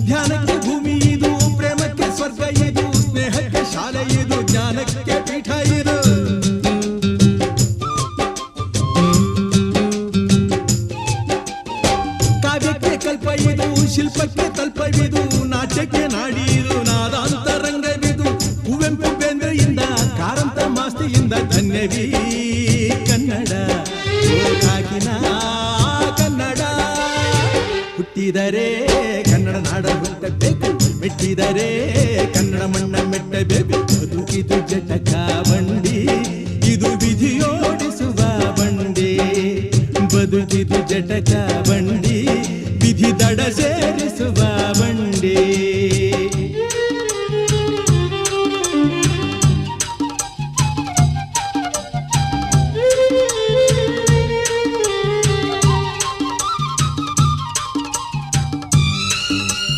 ಧ್ಯಾನಕ್ಕೆ ಭೂಮಿ ಇದು, ಪ್ರೇಮಕ್ಕೆ ಸ್ವರ್ಗ ಇದು, ಸ್ನೇಹಕ್ಕೆ ಶಾಲೆ ಇದು, ಜ್ಞಾನಕ್ಕೆ ಪೀಠ ಇದು. ಕಾವ್ಯಕ್ಕೆ ಕಲ್ಪ ಇದು, ಶಿಲ್ಪಕ್ಕೆ ತಲ್ಪವಿದು, ನಾಟ್ಯಕ್ಕೆ ನಾಡಿ ಇದು, ನಾದಾಂತರಂಗವಿದು. ಕುವೆಂಪು ಬೇಂದ್ರೆಯಿಂದ ಕಾರಂತ ಮಾಸ್ತಿಯಿಂದ ಧನ್ಯವೀ ಕನ್ನಡ, ಕಾಕಿನ ಕನ್ನಡ. ಹುಟ್ಟಿದರೆ ಕನ್ನಡ ನಾಡ ಹುಟ್ಟಬೇಕು, ಮೆಟ್ಟಿದರೆ ಕನ್ನಡ ಮಣ್ಣ ಮೆಟ್ಟಬೇಕು.